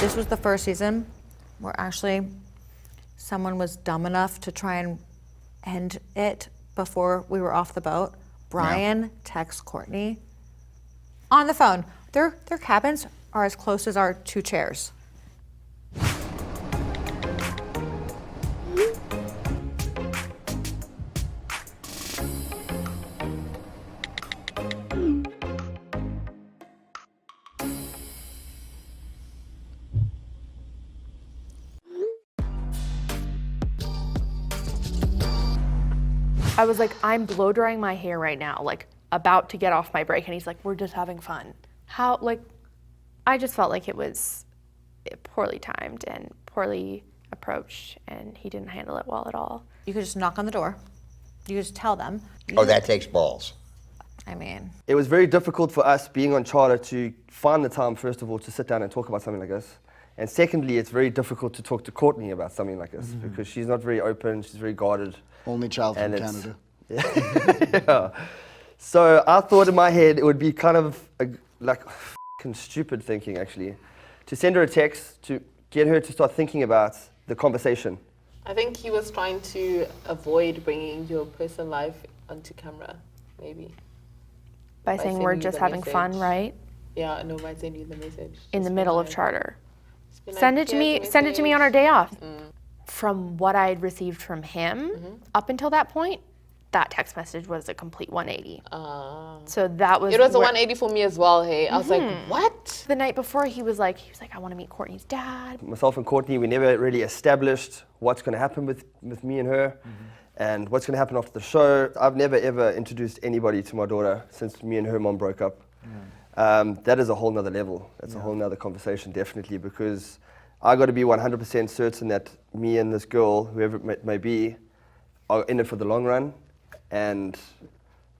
This was the first season where actually someone was dumb enough to try and end it before we were off the boat. Brian texts Courtney on the phone. Their cabins are as close as our 2 chairs. I was like, I'm blow drying my hair right now, like about to get off my break. And he's like, we're just having fun. How, like, I just felt like it was poorly timed and poorly approached, and he didn't handle it well at all. You could just knock on the door. You could just tell them. Oh, that takes balls. I mean. It was very difficult for us being on charter to find the time, first of all, to sit down and talk about something like this. And secondly, it's very difficult to talk to Courtney about something like this because she's not very open, she's very guarded. Only child from Canada. Yeah. So I thought in my head it would be kind of like f***ing stupid thinking, actually, to send her a text to get her to start thinking about the conversation. I think he was trying to avoid bringing your personal life onto camera, maybe. By saying we're just having fun, right? Yeah, no, by sending you the message. In the middle of charter. Send it to me. Send it to me on our day off. From what I had received from him up until that point, that text message was a complete 180. So that was. It was a 180 for me as well. Hey, I was like, what? The night before, he was like, I want to meet Courtney's dad. Myself and Courtney, we never really established what's going to happen with me and her, and what's going to happen after the show. I've never ever introduced anybody to my daughter since me and her mom broke up. That is a whole nother level. That's a whole nother conversation, definitely, because I got to be 100% certain that me and this girl, whoever it may be, are in it for the long run, and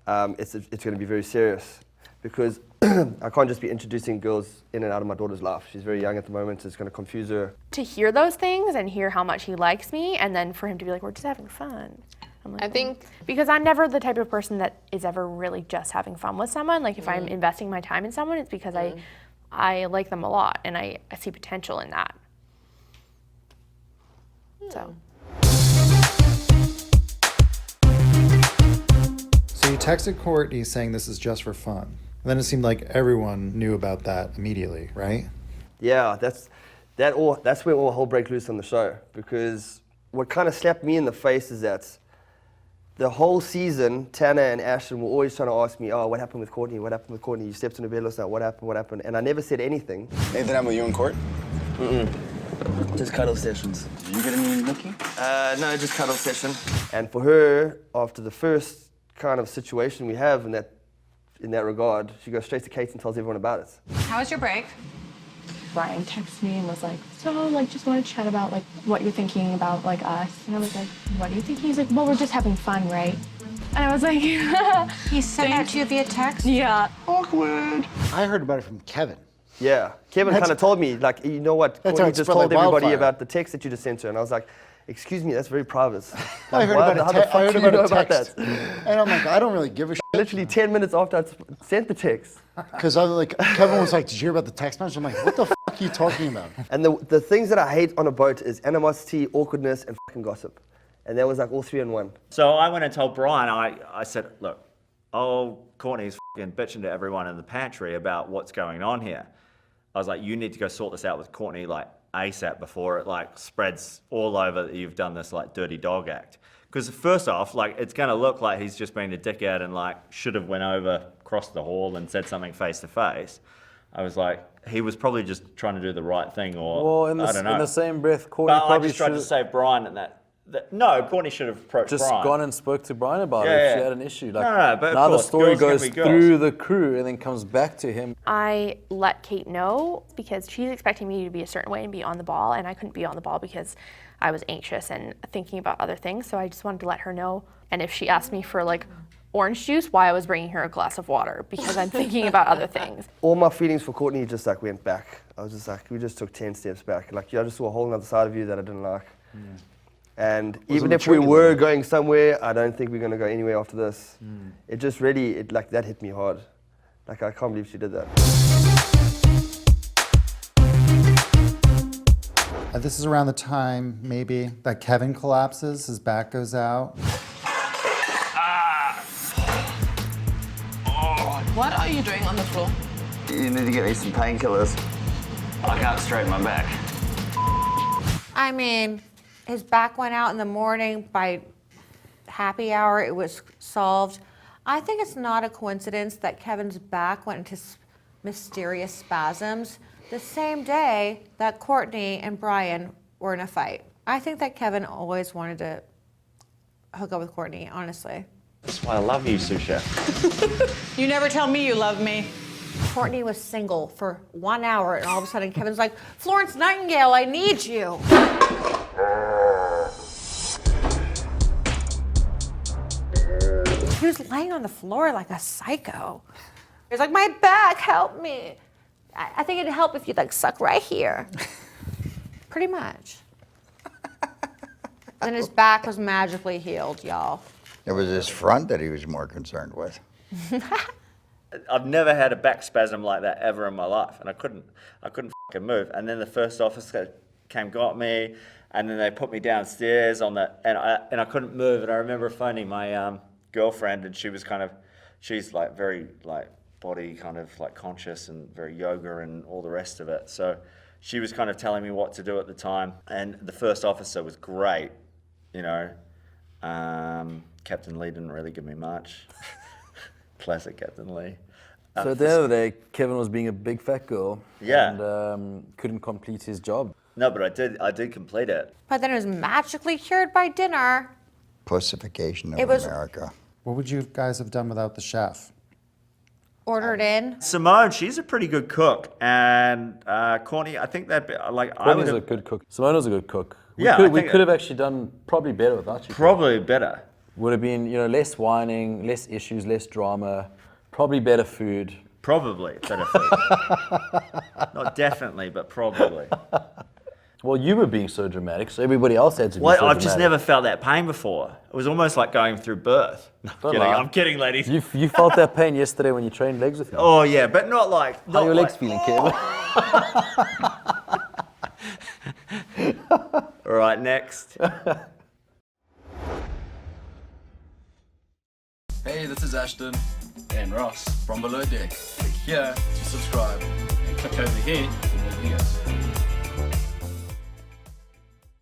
it's going to be very serious, because I can't just be introducing girls in and out of my daughter's life. She's very young at the moment. It's going to confuse her. To hear those things and hear how much he likes me, and then for him to be like, we're just having fun. I'm like, I think because I'm never the type of person that is ever really just having fun with someone. Like if I'm investing my time in someone, it's because I like them a lot and I see potential in that. So you texted Courtney saying this is just for fun. And then it seemed like everyone knew about that immediately, right? Yeah, that's where all hell broke loose on the show, because what kind of slapped me in the face is that the whole season, Tanner and Ashton were always trying to ask me, oh, what happened with Courtney? What happened with Courtney? You stepped on the bed last night. What happened? What happened? And I never said anything. Anything happened with you and Court? Just cuddle sessions. Did you get any nookie? No, just cuddle session. And for her, after the first kind of situation we have in that regard, she goes straight to Kate and tells everyone about it. How was your break? Brian texted me and was like, so like just want to chat about like what you're thinking about like us. And I was like, what are you thinking? He's like, well, we're just having fun, right? And I was like, He sent that to you via text? yeah. Awkward. I heard about it from Kevin. Yeah, Kevin kind of told me, like, you know what, That's Courtney how it's just spread told like everybody wildfire. about the text that you just sent her. And I was like, excuse me, that's very private. I heard Why- about how the fuck I heard do you about know a about text. that? And I'm like, I don't really give a shit. Literally 10 minutes after I sent the text. Because I was like, Kevin was like, did you hear about the text message? I'm like, what the fuck are you talking about? And the things that I hate on a boat is animosity, awkwardness, and fucking gossip. And that was like all three in one. So I went and told Brian, I said, look, Courtney's fucking bitching to everyone in the pantry about what's going on here. I was like, you need to go sort this out with Courtney like ASAP before it like spreads all over that you've done this like dirty dog act. Because first off, like it's gonna look like he's just been a dickhead and like should have went over, crossed the hall and said something face to face. I was like, he was probably just trying to do the right thing, or I don't know. In the same breath, Courtney But I probably just tried to should save Brian and that no, Courtney should have approached just Brian. gone and spoke to Brian about it Yeah, if she yeah. had an issue. Like, No, but of now course, the story girls are gonna goes be girls. through the crew and then comes back to him. I let Kate know because she's expecting me to be a certain way and be on the ball, and I couldn't be on the ball because I was anxious and thinking about other things. So I just wanted to let her know. And if she asked me for like orange juice, why I was bringing her a glass of water, because I'm thinking about other things. All my feelings for Courtney just like went back. I was just like, we just took 10 steps back. Like, I just saw a whole other side of you that I didn't like. And even if we were going somewhere, I don't think we're going to go anywhere after this. It just really, like that hit me hard. Like, I can't believe she did that. This is around the time, maybe, that Kevin collapses, his back goes out. What are you doing on the floor? You need to get me some painkillers. I can't straighten my back. I mean, his back went out in the morning. By happy hour, it was solved. I think it's not a coincidence that Kevin's back went into mysterious spasms the same day that Courtney and Brian were in a fight. I think that Kevin always wanted to hook up with Courtney, honestly. That's why I love you, Susha. You never tell me you love me. Courtney was single for 1 hour, and all of a sudden Kevin's like, Florence Nightingale, I need you. He was laying on the floor like a psycho. He was like, my back, help me. I think it'd help if you'd like suck right here. Pretty much. Then his back was magically healed, y'all. It was his front that he was more concerned with. I've never had a back spasm like that ever in my life, and I couldn't fucking move. And then the first officer got me, and then they put me downstairs and I couldn't move. And I remember phoning my girlfriend, and she's like very like body kind of like conscious and very yoga and all the rest of it. So she was kind of telling me what to do at the time, and the first officer was great, you know. Captain Lee didn't really give me much. Classic Captain Lee. So at the end of the day, Kevin was being a big fat girl. Yeah. And couldn't complete his job. No, but I did complete it. But then it was magically cured by dinner. Pussification It of was- America. What would you guys have done without the chef? Ordered in. Simone, she's a pretty good cook, and Courtney, I think that like I would Courtney's a have good cook. Simone was a good cook. Yeah, I we think could have actually done probably better without you. probably better. Would have been, less whining, less issues, less drama, probably better food. Probably better food. Not definitely, but probably. Well, you were being so dramatic, so everybody else had to be Well, so I've just dramatic. never felt that pain before. It was almost like going through birth. No, Don't kidding. lie. I'm kidding, ladies. You felt that pain yesterday when you trained legs with me. Oh yeah, but not like. How not are your legs like- feeling, Kevin? All right, next. Hey, this is Ashton and Ross from Below Deck. Click here to subscribe and click over here for more videos.